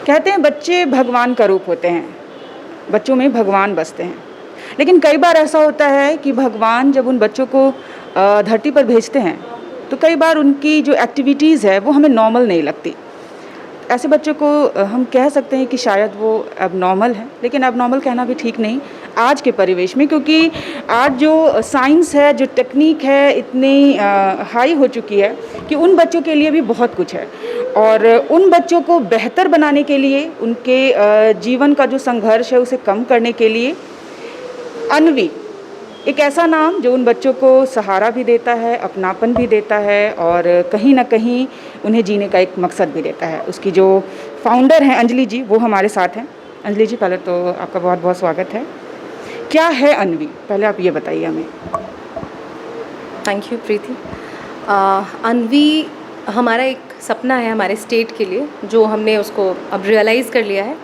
कहते हैं बच्चे भगवान का रूप होते हैं, बच्चों में भगवान बसते हैं। लेकिन कई बार ऐसा होता है कि भगवान जब उन बच्चों को धरती पर भेजते हैं, तो कई बार उनकी जो एक्टिविटीज़ है वो हमें नॉर्मल नहीं लगती। ऐसे बच्चों को हम कह सकते हैं कि शायद वो एबनॉर्मल है, लेकिन एबनॉर्मल कहना भी ठीक नहीं आज के परिवेश में, क्योंकि आज जो साइंस है, जो टेक्निक है, इतनी हाई हो चुकी है कि उन बच्चों के लिए भी बहुत कुछ है। और उन बच्चों को बेहतर बनाने के लिए, उनके जीवन का जो संघर्ष है उसे कम करने के लिए अन्वी एक ऐसा नाम जो उन बच्चों को सहारा भी देता है, अपनापन भी देता है और कहीं न कहीं उन्हें जीने का एक मकसद भी देता है। उसकी जो फाउंडर हैं अंजलि जी, वो हमारे साथ हैं। अंजलि जी, पहले तो आपका बहुत-बहुत स्वागत है। क्या है अन्वी? पहले आप ये बताइए हमें। थैंक यू प्रीति। अन्वी हमारा एक सपना है हमारे स्टेट के लिए, जो हमने उसको अब रियलाइज़ कर लिया है।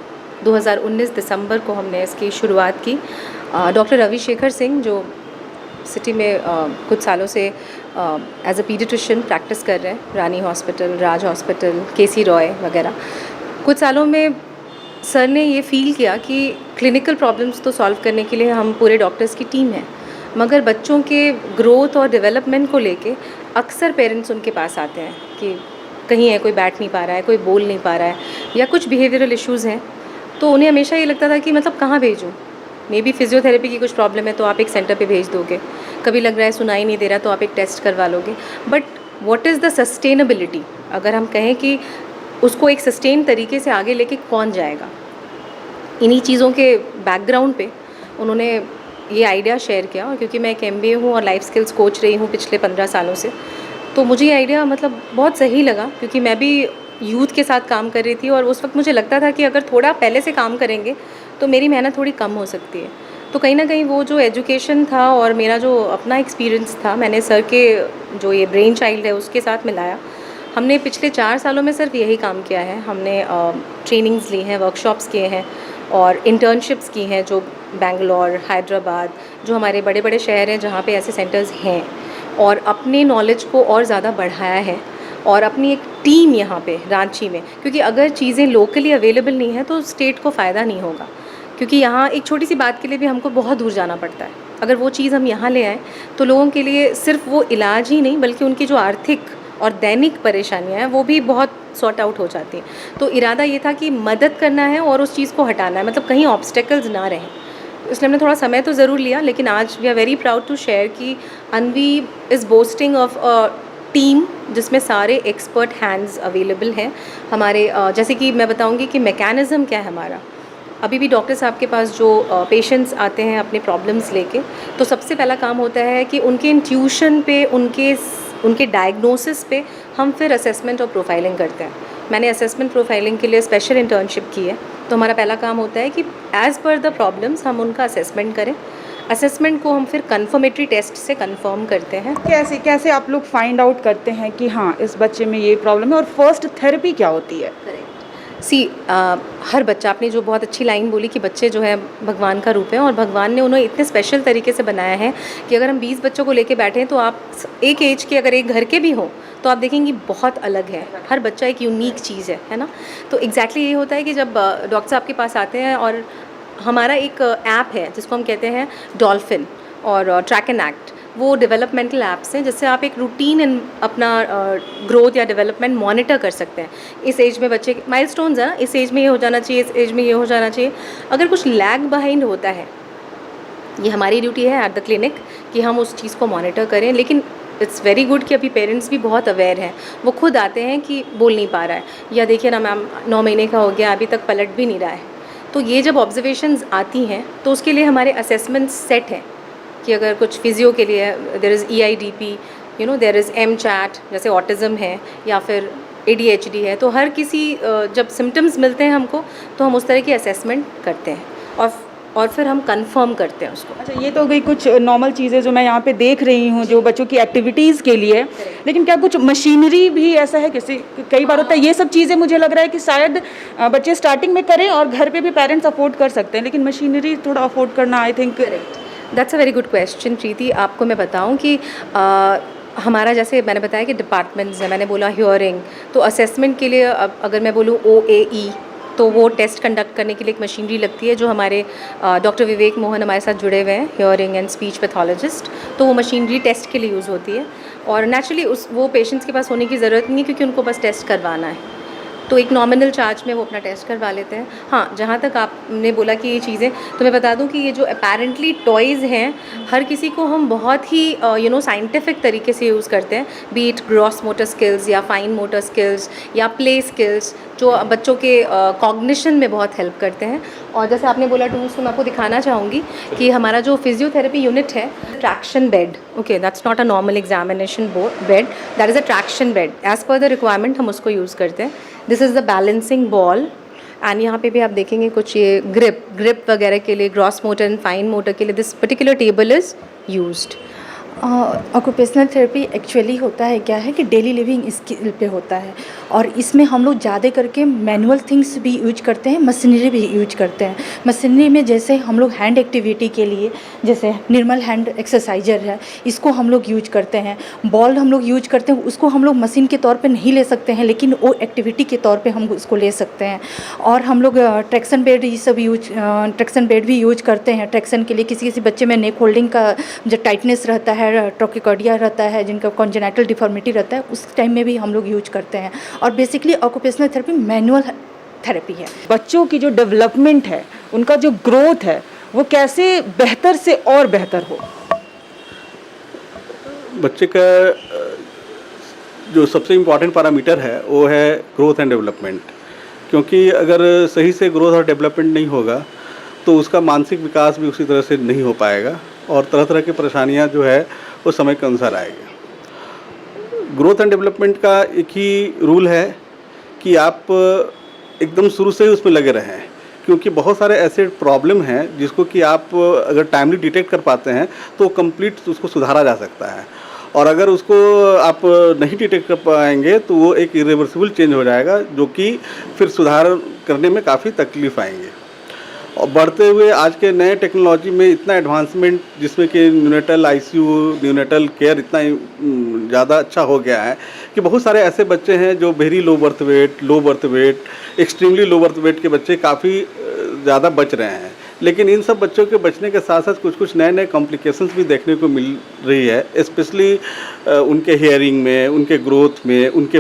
2019 दिसंबर को हमने इसकी शुरुआत की। डॉक्टर रविशेखर सिंह जो सिटी में कुछ सालों से एज अ पीडियाट्रिशियन प्रैक्टिस कर रहे हैं, रानी हॉस्पिटल, राज हॉस्पिटल, केसी रॉय वगैरह, कुछ सालों में सर ने ये फील किया कि क्लिनिकल प्रॉब्लम्स तो सॉल्व करने के लिए हम पूरे डॉक्टर्स की टीम है, मगर बच्चों के ग्रोथ और डेवलपमेंट को लेके अक्सर पेरेंट्स उनके पास आते हैं कि कहीं है, कोई बैठ नहीं पा रहा है, कोई बोल नहीं पा रहा है, या कुछ बिहेवियरल इश्यूज़ हैं। तो उन्हें हमेशा ये लगता था कि मतलब कहाँ भेजूँ, मे बी फिजियोथेरेपी की कुछ प्रॉब्लम है तो आप एक सेंटर पे भेज दोगे, कभी लग रहा है सुनाई नहीं दे रहा तो आप एक टेस्ट करवा लोगे, but what is the sustainability? अगर हम कहें कि उसको एक सस्टेन तरीके से आगे लेके कौन जाएगा, इन्हीं चीज़ों के बैकग्राउंड पे उन्होंने ये आइडिया शेयर किया। और क्योंकि मैं एक MBA हूँ और लाइफ स्किल्स कोच रही हूँ पिछले 15 सालों से, तो मुझे ये आइडिया मतलब बहुत सही लगा, क्योंकि मैं भी यूथ के साथ काम कर रही थी और उस वक्त मुझे लगता था कि अगर थोड़ा पहले से काम करेंगे तो मेरी मेहनत थोड़ी कम हो सकती है। तो कहीं ना कहीं वो जो एजुकेशन था और मेरा जो अपना एक्सपीरियंस था, मैंने सर के जो ये ब्रेन चाइल्ड है उसके साथ मिलाया। हमने पिछले 4 सालों में सिर्फ यही काम किया है। हमने ट्रेनिंग्स ली हैं, वर्कशॉप्स किए हैं और इंटर्नशिप्स की हैं, जो बेंगलोर, हैदराबाद, जो हमारे बड़े बड़े शहर हैं जहाँ पे ऐसे सेंटर्स हैं, और अपने नॉलेज को और ज़्यादा बढ़ाया है और अपनी एक टीम यहाँ पे रांची में, क्योंकि अगर चीज़ें लोकली अवेलेबल नहीं है तो स्टेट को फ़ायदा नहीं होगा, क्योंकि यहाँ एक छोटी सी बात के लिए भी हमको बहुत दूर जाना पड़ता है। अगर वो चीज़ हम यहाँ ले आएँ तो लोगों के लिए सिर्फ वो इलाज ही नहीं, बल्कि उनकी जो आर्थिक और दैनिक परेशानियाँ हैं वो भी बहुत सॉर्ट आउट हो जाती हैं। तो इरादा ये था कि मदद करना है और उस चीज़ को हटाना है, मतलब कहीं ऑब्स्टेकल्स ना रहें। इसलिए हमने थोड़ा समय तो ज़रूर लिया, लेकिन आज we are very proud to share कि Anvi is boasting of a team जिसमें सारे एक्सपर्ट हैंड्स अवेलेबल हैं हमारे। जैसे कि मैं बताऊंगी कि मैकेनिज़्म क्या है हमारा। अभी भी डॉक्टर साहब के पास जो पेशेंट्स आते हैं अपने प्रॉब्लम्स लेके, तो सबसे पहला काम होता है कि उनके इंट्यूशन पे, उनके डायग्नोसिस पे हम फिर असेसमेंट और प्रोफाइलिंग करते हैं। मैंने असेसमेंट प्रोफाइलिंग के लिए स्पेशल इंटर्नशिप की है, तो हमारा पहला काम होता है कि एज़ पर द प्रॉब्लम्स हम उनका असेसमेंट करें। असेसमेंट को हम फिर कन्फर्मेटरी टेस्ट से कंफर्म करते हैं। कैसे कैसे आप लोग फाइंड आउट करते हैं कि हाँ, इस बच्चे में ये प्रॉब्लम है, और फर्स्ट थेरेपी क्या होती है? हर बच्चा, आपने जो बहुत अच्छी लाइन बोली कि बच्चे जो है भगवान का रूप है, और भगवान ने उन्हें इतने स्पेशल तरीके से बनाया है कि अगर हम 20 बच्चों को लेके बैठे हैं तो आप एक एज के, अगर एक घर के भी हों, तो आप देखेंगे बहुत अलग है। हर बच्चा एक यूनिक चीज़ है ना। तो एग्जैक्टली ये होता है कि जब डॉक्टर साहब के पास आते हैं, और हमारा एक ऐप है जिसको हम कहते हैं डॉल्फिन और ट्रैक एंड एक्ट, वो डेवलपमेंटल ऐप्स हैं जिससे आप एक रूटीन अपना ग्रोथ या डेवलपमेंट मॉनिटर कर सकते हैं। इस एज में बच्चे माइलस्टोन्स है ना, इस एज में ये हो जाना चाहिए, इस एज में ये हो जाना चाहिए। अगर कुछ लैग बिहाइंड होता है, ये हमारी ड्यूटी है एट द क्लिनिक कि हम उस चीज़ को मॉनिटर करें। लेकिन इट्स वेरी गुड कि अभी पेरेंट्स भी बहुत अवेयर हैं, वो खुद आते हैं कि बोल नहीं पा रहा है, या देखिए ना मैम 9 महीने का हो गया, अभी तक पलट भी नहीं रहा है। तो ये जब ऑब्जर्वेशंस आती हैं तो उसके लिए हमारे असेसमेंट सेट हैं कि अगर कुछ फिजियो के लिए there is EIDP, there is MCHAT, जैसे ऑटिज़म है या फिर ADHD है, तो हर किसी जब सिम्टम्स मिलते हैं हमको तो हम उस तरह की असेसमेंट करते हैं और फिर हम कंफर्म करते हैं उसको। अच्छा, ये तो हो गई कुछ नॉर्मल चीज़ें जो मैं यहाँ पे देख रही हूँ जो बच्चों की एक्टिविटीज़ के लिए, लेकिन क्या कुछ मशीनरी भी ऐसा है? किसी कई बार होता है ये सब चीज़ें, मुझे लग रहा है कि शायद बच्चे स्टार्टिंग में करें और घर पे भी पेरेंट्स अफोर्ड कर सकते हैं, लेकिन मशीनरी थोड़ा अफोर्ड करना, I think. That's a very good question Preeti. आपको मैं बताऊं कि हमारा, जैसे मैंने बताया कि डिपार्टमेंट्स हैं, मैंने बोला हियरिंग, तो असेसमेंट के लिए अब अगर मैं बोलूँ OAE, तो वो टेस्ट कंडक्ट करने के लिए एक मशीनरी लगती है जो हमारे डॉक्टर विवेक मोहन हमारे साथ जुड़े हुए हैं, हियरिंग एंड स्पीच पैथोलॉजिस्ट। तो वो मशीनरी टेस्ट के लिए यूज़ होती है और नेचुरली वो पेशेंट्स के पास होने की ज़रूरत नहीं है क्योंकि उनको बस टेस्ट करवाना है, तो एक नॉमिनल चार्ज में वो अपना टेस्ट करवा लेते हैं। हाँ, जहाँ तक आपने बोला कि ये चीज़ें, तो मैं बता दूँ कि ये जो अपेरेंटली टॉयज़ हैं, हर किसी को हम बहुत ही साइंटिफिक तरीके से यूज़ करते हैं, B it gross motor skills या फाइन मोटर स्किल्स या प्ले स्किल्स, जो बच्चों के कॉग्निशन में बहुत हेल्प करते हैं। और जैसे आपने बोला टूल्स, तो मैं आपको दिखाना चाहूँगी कि हमारा जो फिजियोथेरेपी यूनिट है, traction bed, okay, that's not a normal examination bed, that is a traction bed. As per the requirement हम उसको यूज़ करते हैं। This is the balancing ball and यहाँ पे भी आप देखेंगे कुछ ये ग्रिप वगैरह के लिए, gross motor and fine motor के लिए this particular table is used. Occupational therapy actually होता है क्या है कि डेली लिविंग स्किल पे होता है और इसमें हम लोग ज़्यादा करके मैनुअल थिंग्स भी यूज करते हैं, मशीनरी भी यूज करते हैं। मशीनरी में जैसे हम लोग हैंड एक्टिविटी के लिए जैसे निर्मल हैंड एक्सरसाइजर है, इसको हम लोग यूज करते हैं। बॉल हम लोग यूज करते हैं, उसको हम लोग मशीन के तौर पे नहीं ले सकते हैं, लेकिन वो एक्टिविटी के तौर पे हम उसको ले सकते हैं। और हम लोग ट्रैक्शन बेड ये सब ट्रैक्शन बेड भी यूज करते हैं ट्रैक्शन के लिए। किसी किसी बच्चे में नेक होल्डिंग का जो टाइटनेस रहता है, ट्रोकिकार्डिया रहता है, जिनका कॉन्जेनाइटल डिफॉर्मिटी रहता है, उस टाइम में भी हम लोग यूज करते हैं। और basically occupational therapy manual therapy है। बच्चों की जो डेवलपमेंट है, उनका जो ग्रोथ है, वो कैसे बेहतर से और बेहतर हो। बच्चे का जो सबसे इम्पॉर्टेंट पैरामीटर है वो है ग्रोथ एंड डेवलपमेंट, क्योंकि अगर सही से ग्रोथ और डेवलपमेंट नहीं होगा तो उसका मानसिक विकास भी उसी तरह से नहीं हो पाएगा और तरह तरह की परेशानियां जो है वो समय के अनुसार आएगी। ग्रोथ एंड डेवलपमेंट का एक ही रूल है कि आप एकदम शुरू से ही उसमें लगे रहें, क्योंकि बहुत सारे ऐसे प्रॉब्लम हैं जिसको कि आप अगर टाइमली डिटेक्ट कर पाते हैं तो कंप्लीट उसको सुधारा जा सकता है, और अगर उसको आप नहीं डिटेक्ट कर पाएंगे तो वो एक इरिवर्सिबल चेंज हो जाएगा, जो कि फिर सुधार करने में काफ़ी तकलीफ आएंगे। और बढ़ते हुए आज के नए टेक्नोलॉजी में इतना एडवांसमेंट, जिसमें कि न्यूनेटल आईसीयू, न्यूनेटल केयर इतना ज़्यादा अच्छा हो गया है कि बहुत सारे ऐसे बच्चे हैं जो very low birth weight, extremely low birth weight के बच्चे काफ़ी ज़्यादा बच रहे हैं। लेकिन इन सब बच्चों के बचने के साथ साथ कुछ कुछ नए नए कॉम्प्लिकेशंस भी देखने को मिल रही है, स्पेशली उनके हियरिंग में, उनके ग्रोथ में, उनके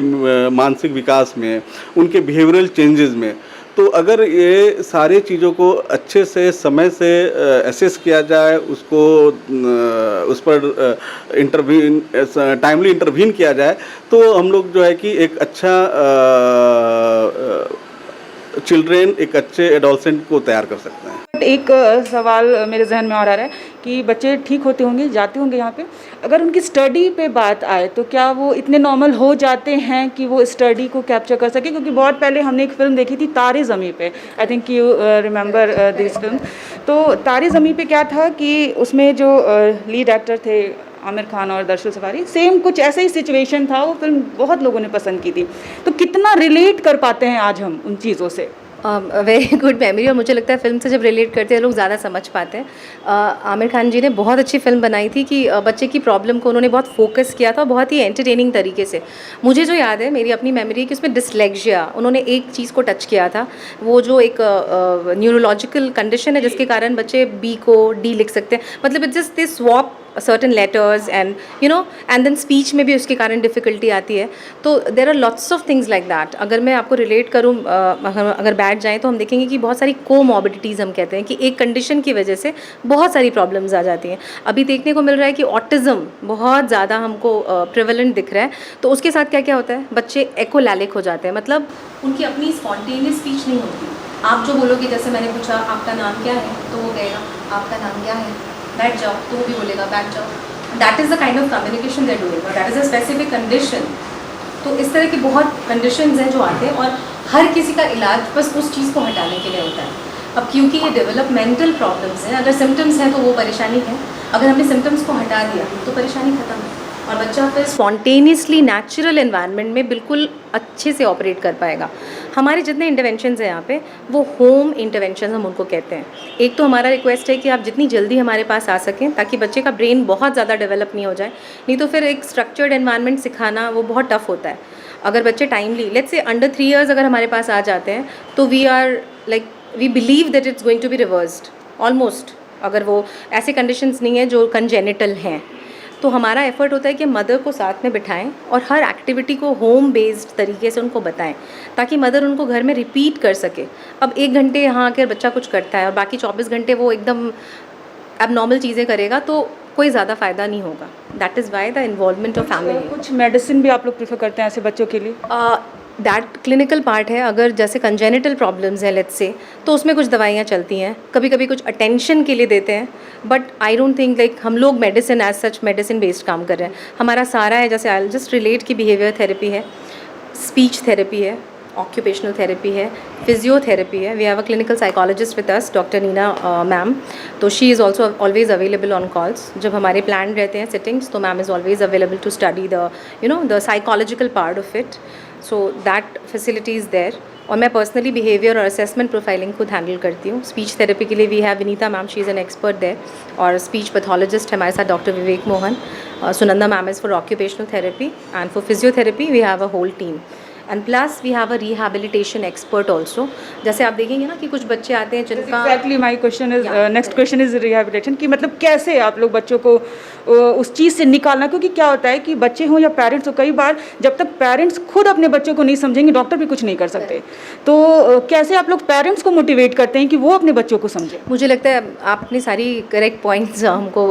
मानसिक विकास में, उनके बिहेवियरल चेंजेस में। तो अगर ये सारी चीज़ों को अच्छे से समय से एसेस किया जाए, उसको उस पर टाइमली इंटरवीन किया जाए, तो हम लोग जो है कि एक अच्छा चिल्ड्रेन, एक अच्छे एडोलसेंट को तैयार कर सकते हैं। एक सवाल मेरे जहन में और आ रहा है कि बच्चे ठीक होते होंगे, जाते होंगे यहाँ पे, अगर उनकी स्टडी पे बात आए तो क्या वो इतने नॉर्मल हो जाते हैं कि वो स्टडी को कैप्चर कर सके? क्योंकि बहुत पहले हमने एक फ़िल्म देखी थी तारे ज़मीं पे, I think you remember this film. तो तारे ज़मीं पे क्या था कि उसमें जो लीड एक्टर थे आमिर खान और दर्शल सफारी, सेम कुछ ऐसा ही सिचुएशन था। वो फिल्म बहुत लोगों ने पसंद की थी। तो कितना रिलेट कर पाते हैं आज हम उन चीज़ों से? वेरी गुड मेमोरी, और मुझे लगता है फिल्म से जब रिलेट करते हैं लोग ज़्यादा समझ पाते हैं। आमिर खान जी ने बहुत अच्छी फिल्म बनाई थी कि बच्चे की प्रॉब्लम को उन्होंने बहुत फोकस किया था, बहुत ही एंटरटेनिंग तरीके से। मुझे जो याद है, मेरी अपनी मेमोरी है कि उसमें डिसलेक्सिया, उन्होंने एक चीज़ को टच किया था, वो जो एक न्यूरोलॉजिकल कंडीशन है जिसके कारण बच्चे बी को डी लिख सकते हैं, मतलब it's just they swap certain letters and and then speech में भी उसके कारण डिफ़िकल्टी आती है। तो there are lots of things like that। अगर मैं आपको रिलेट करूँ, अगर बैठ जाएँ तो हम देखेंगे कि बहुत सारी कोमॉर्बिडिटीज़ हम कहते हैं कि एक कंडीशन की वजह से बहुत सारी प्रॉब्लम्स आ जाती हैं। अभी देखने को मिल रहा है कि ऑटिज़म बहुत ज़्यादा हमको प्रिवेलेंट दिख रहा है। तो उसके साथ क्या क्या होता है, बच्चे एकोलैलिक हो जाते हैं, मतलब उनकी अपनी स्पॉन्टेनियस स्पीच नहीं होती। आप जो बोलोगे, जैसे मैंने पूछा आपका नाम क्या है, तो वो कहेगा आपका नाम क्या है, बैठ जाओ, तो वो भी बोलेगा बैठ जाओ। That is the kind of communication they doing, और that is a specific condition. तो इस तरह की बहुत कंडीशंस हैं जो आते हैं, और हर किसी का इलाज बस उस चीज़ को हटाने के लिए होता है। अब क्योंकि ये डेवलपमेंटल प्रॉब्लम्स हैं, अगर सिम्टम्स हैं तो वो परेशानी है, अगर हमने सिम्टम्स को हटा दिया तो परेशानी ख़त्म है, और बच्चा फिर स्पॉन्टेनियसली नेचुरल एनवायरनमेंट में बिल्कुल अच्छे से ऑपरेट कर पाएगा। हमारे जितने इंटरवेंशंस हैं यहाँ पे, वो होम इंटरवेंशंस हम उनको कहते हैं। एक तो हमारा रिक्वेस्ट है कि आप जितनी जल्दी हमारे पास आ सकें, ताकि बच्चे का ब्रेन बहुत ज़्यादा डेवलप नहीं हो जाए, नहीं तो फिर एक स्ट्रक्चर्ड एनवायरनमेंट सिखाना वो बहुत टफ होता है। अगर बच्चे timely, let's say under 3 years अगर हमारे पास आ जाते हैं, तो we are like we believe that it's going to be reversed almost, अगर वो ऐसे कंडीशंस नहीं है जो कंजेनिटल हैं। तो हमारा एफर्ट होता है कि मदर को साथ में बिठाएं और हर एक्टिविटी को होम बेस्ड तरीके से उनको बताएं, ताकि मदर उनको घर में रिपीट कर सके। अब 1 घंटे यहाँ आकर बच्चा कुछ करता है और बाकी 24 घंटे वो एकदम एबनॉर्मल चीज़ें करेगा, तो कोई ज़्यादा फ़ायदा नहीं होगा। That is why the involvement of family. कुछ मेडिसिन भी आप लोग प्रेफर करते हैं ऐसे बच्चों के लिए? दैट क्लिनिकल पार्ट है। अगर जैसे कंजेनिटल प्रॉब्लम्स हैं लेट्स से, तो उसमें कुछ दवाइयाँ चलती हैं, कभी कभी कुछ अटेंशन के लिए देते हैं, but I don't think like हम लोग medicine as such medicine based काम कर रहे हैं। हमारा सारा है, जैसे आई जस्ट रिलेट की बिहेवियर थेरेपी है, स्पीच थेरेपी है, ऑक्यूपेशनल थेरेपी है, फिजियोथेरेपी है। We have a clinical psychologist with us, doctor Neena ma'am, तो she is also always available on calls. जब हमारे प्लान रहते हैं सिटिंग्स, तो ma'am is always available to study the the psychological part of it, so that facility is there. और मैं personally behaviour और assessment profiling खुद हैंडल करती हूँ। स्पीच थेरेपी के लिए we have Vinita ma'am, she is an expert there, और speech pathologist हमारे साथ doctor Vivek Mohan, Sunanda ma'am is for occupational therapy, and for physiotherapy we have a whole team, and plus we have a rehabilitation expert also. जैसे आप देखेंगे ना कि कुछ बच्चे आते हैं जिनका exactly my question is next question is rehabilitation, कि मतलब कैसे आप लोग बच्चों को उस चीज़ से निकालना, क्योंकि क्या होता है कि बच्चे हों या पेरेंट्स हो, कई बार जब तक पेरेंट्स खुद अपने बच्चों को नहीं समझेंगे, डॉक्टर भी कुछ नहीं कर सकते। तो कैसे आप लोग पेरेंट्स को मोटिवेट करते हैं कि वो अपने बच्चों को समझें? मुझे लगता है आपने सारी करेक्ट पॉइंट्स हमको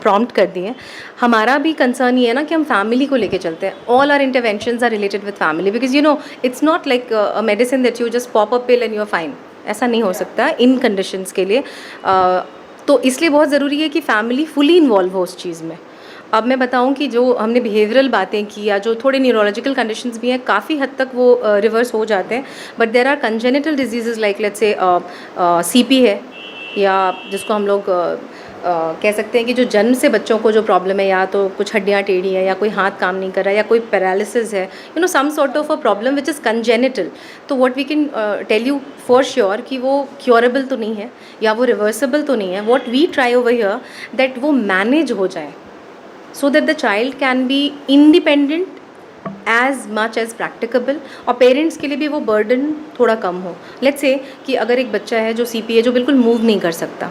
प्रॉम्प्ट कर दिए हैं। हमारा भी कंसर्न ये है ना कि हम फैमिली को लेके चलते हैं। All are interventions are related with family, because it's not like a medicine that you just pop a pill and you are fine. ऐसा नहीं हो सकता इन कंडीशंस के लिए। तो इसलिए बहुत ज़रूरी है कि फैमिली फुली इन्वॉल्व हो उस चीज़ में। अब मैं बताऊं कि जो हमने बिहेवियरल बातें की या जो थोड़े न्यूरोलॉजिकल कंडीशंस भी हैं, काफ़ी हद तक वो रिवर्स हो जाते हैं, but there are congenital disease like let's say CP है, या जिसको हम लोग कह सकते हैं कि जो जन्म से बच्चों को जो प्रॉब्लम है, या तो कुछ हड्डियाँ टेढ़ी है, या कोई हाथ काम नहीं कर रहा है, या कोई पैरालिसिस है, some sort of a problem which is congenital. तो what we can tell you for sure कि वो क्योरेबल तो नहीं है या वो रिवर्सिबल तो नहीं है। What we try over here that वो मैनेज हो जाए, so that the child can be independent as much as practicable, और पेरेंट्स के लिए भी वो बर्डन थोड़ा कम हो। लेट्स से कि अगर एक बच्चा है जो CP है, जो बिल्कुल मूव नहीं कर सकता,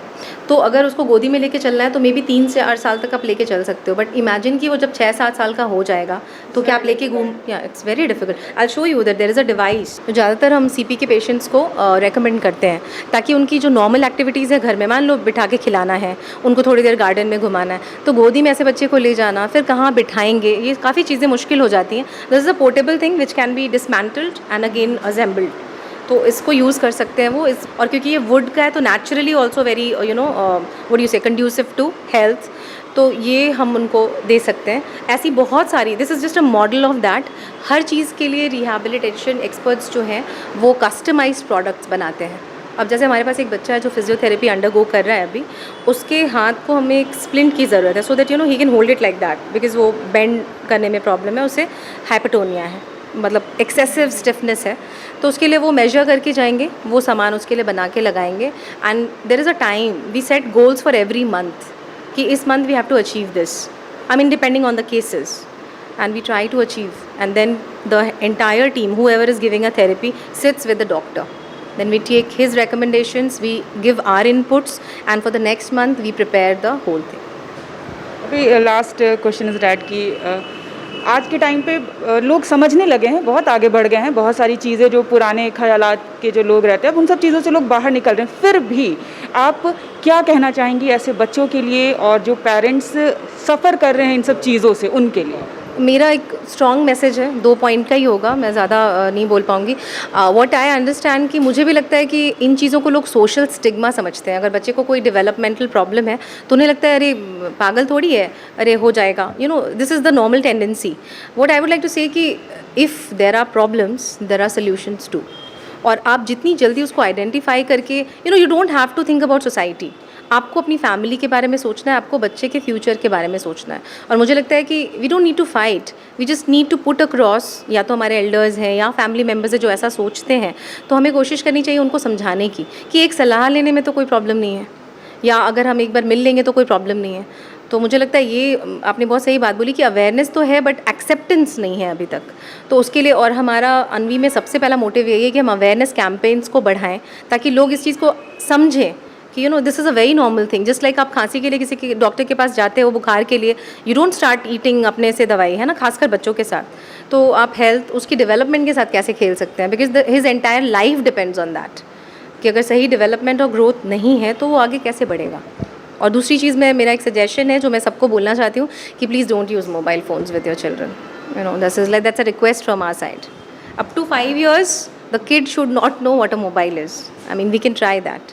तो अगर उसको गोदी में लेके चलना है तो मे बी 3 से 8 साल तक आप लेके चल सकते हो, बट इमेजिन कि वो जब 6-7 साल का हो जाएगा तो क्या आप लेके घूम, या it's very difficult. I show you that there is a device. तो ज़्यादातर हम CP के पेशेंट्स को रेकमेंड करते हैं, ताकि उनकी जो नॉर्मल एक्टिविटीज़ है घर में, मान लो बिठा के खिलाना है, उनको थोड़ी देर गार्डन में घुमाना है, तो गोदी में ऐसे बच्चे को ले जाना, फिर कहाँ बिठाएंगे, ये काफ़ी चीज़ें मुश्किल हो जाती हैं। This is a portable thing which can be dismantled and again assembled, तो इसको यूज़ कर सकते हैं वो इस। और क्योंकि ये वुड का है तो naturally also very what you से कंड्यूसिव टू हेल्थ, तो ये हम उनको दे सकते हैं। ऐसी बहुत सारी, this is just a model of that. हर चीज़ के लिए रिहैबिलिटेशन एक्सपर्ट्स जो हैं वो कस्टमाइज्ड प्रोडक्ट्स बनाते हैं। अब जैसे हमारे पास एक बच्चा है जो फिजियोथेरेपी अंडरगो कर रहा है अभी, उसके हाथ को हमें एक स्प्लिंट की ज़रूरत है, so that he can hold it like that, because वो बेंड करने में प्रॉब्लम है, उसे हाइपोटोनिया है, मतलब एक्सेसिव स्टिफनेस है। तो उसके लिए वो मेजर करके जाएंगे, वो सामान उसके लिए बना के लगाएंगे, and there is a time we set goals for every month कि इस month we have to achieve this, I mean depending on the cases, and we try to achieve, and then the entire team, whoever is giving a therapy, sits with the doctor, then we take his recommendations, we give our inputs, and for the next month we prepare the whole thing. अभी last question is that कि आज के time पे लोग समझने लगे हैं, बहुत आगे बढ़ गए हैं, बहुत सारी चीज़ें जो पुराने ख्यालात के जो लोग रहते हैं, अब उन सब चीज़ों से लोग बाहर निकल रहे हैं। फिर भी आप क्या कहना चाहेंगी ऐसे बच्चों के लिए, और जो पेरेंट्स सफ़र कर रहे हैं इन सब चीज़ों से, उनके लिए? मेरा एक स्ट्रॉन्ग मैसेज है, 2 पॉइंट का ही होगा, मैं ज़्यादा नहीं बोल पाऊँगी। व्हाट आई अंडरस्टैंड कि मुझे भी लगता है कि इन चीज़ों को लोग सोशल स्टिग्मा समझते हैं। अगर बच्चे को कोई डेवलपमेंटल प्रॉब्लम है तो उन्हें लगता है अरे पागल थोड़ी है, अरे हो जाएगा, this is the normal tendency. What I would like to say कि if there are problems there are solutions too, और आप जितनी जल्दी उसको आइडेंटिफाई करके you don't have to think about society, आपको अपनी फैमिली के बारे में सोचना है, आपको बच्चे के फ्यूचर के बारे में सोचना है। और मुझे लगता है कि we don't need to fight, we just need to put across, या तो हमारे एल्डर्स हैं या फैमिली मेम्बर्स हैं जो ऐसा सोचते हैं, तो हमें कोशिश करनी चाहिए उनको समझाने की कि एक सलाह लेने में तो कोई प्रॉब्लम नहीं है, या अगर हम एक बार मिल लेंगे तो कोई प्रॉब्लम नहीं है। तो मुझे लगता है ये आपने बहुत सही बात बोली कि अवेयरनेस तो है बट एक्सेप्टेंस नहीं है अभी तक। तो उसके लिए और हमारा अनवी में सबसे पहला मोटिव यही है कि हम अवेयरनेस कैंपेन्स को बढ़ाएं ताकि लोग इस चीज़ को समझें कि this is a very normal thing. Just like आप खांसी के लिए किसी के डॉक्टर के पास जाते हो, बुखार के लिए यू डोंट स्टार्ट ईटिंग अपने से दवाई, है ना, खासकर बच्चों के साथ। तो आप हेल्थ उसकी डेवलपमेंट के साथ कैसे खेल सकते हैं, because his entire life depends on that कि अगर सही डेवलपमेंट और ग्रोथ नहीं है तो वो आगे कैसे बढ़ेगा। और दूसरी चीज़ मेरा एक सजेशन है जो मैं सबको बोलना चाहती हूँ कि please don't use mobile phones with your children. That's a request from our side. Up to 5 years the kid should not know what a mobile is. I mean we can try that.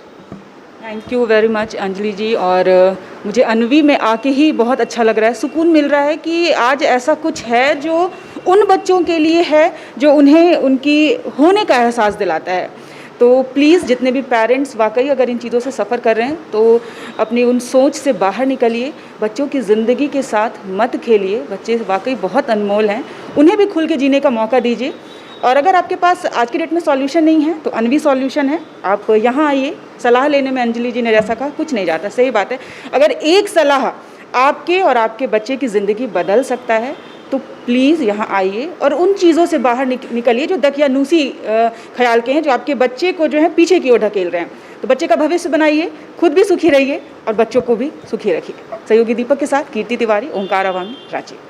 Thank you very much Anjali ji. और मुझे अनवी में आके ही बहुत अच्छा लग रहा है, सुकून मिल रहा है कि आज ऐसा कुछ है जो उन बच्चों के लिए है जो उन्हें उनकी होने का एहसास दिलाता है। तो प्लीज़ जितने भी पेरेंट्स वाकई अगर इन चीज़ों से सफ़र कर रहे हैं तो अपनी उन सोच से बाहर निकलिए, बच्चों की ज़िंदगी के साथ मत खेलिए। बच्चे वाकई बहुत अनमोल हैं, उन्हें भी खुल के जीने का मौका दीजिए। और अगर आपके पास आज की डेट में सॉल्यूशन नहीं है तो अनवी सॉल्यूशन है, आप यहाँ आइए। सलाह लेने में अंजलि जी ने जैसा कहा कुछ नहीं जाता, सही बात है। अगर एक सलाह आपके और आपके बच्चे की ज़िंदगी बदल सकता है तो प्लीज़ यहाँ आइए और उन चीज़ों से बाहर निकलिए जो दकियानूसी ख्याल के हैं, जो आपके बच्चे को जो है पीछे की ओर ढकेल रहे हैं। तो बच्चे का भविष्य बनाइए, खुद भी सुखी रहिए और बच्चों को भी सुखी रखिए। सहयोगी दीपक के साथ कीर्ति तिवारी, ओंकार अवामी, रांची।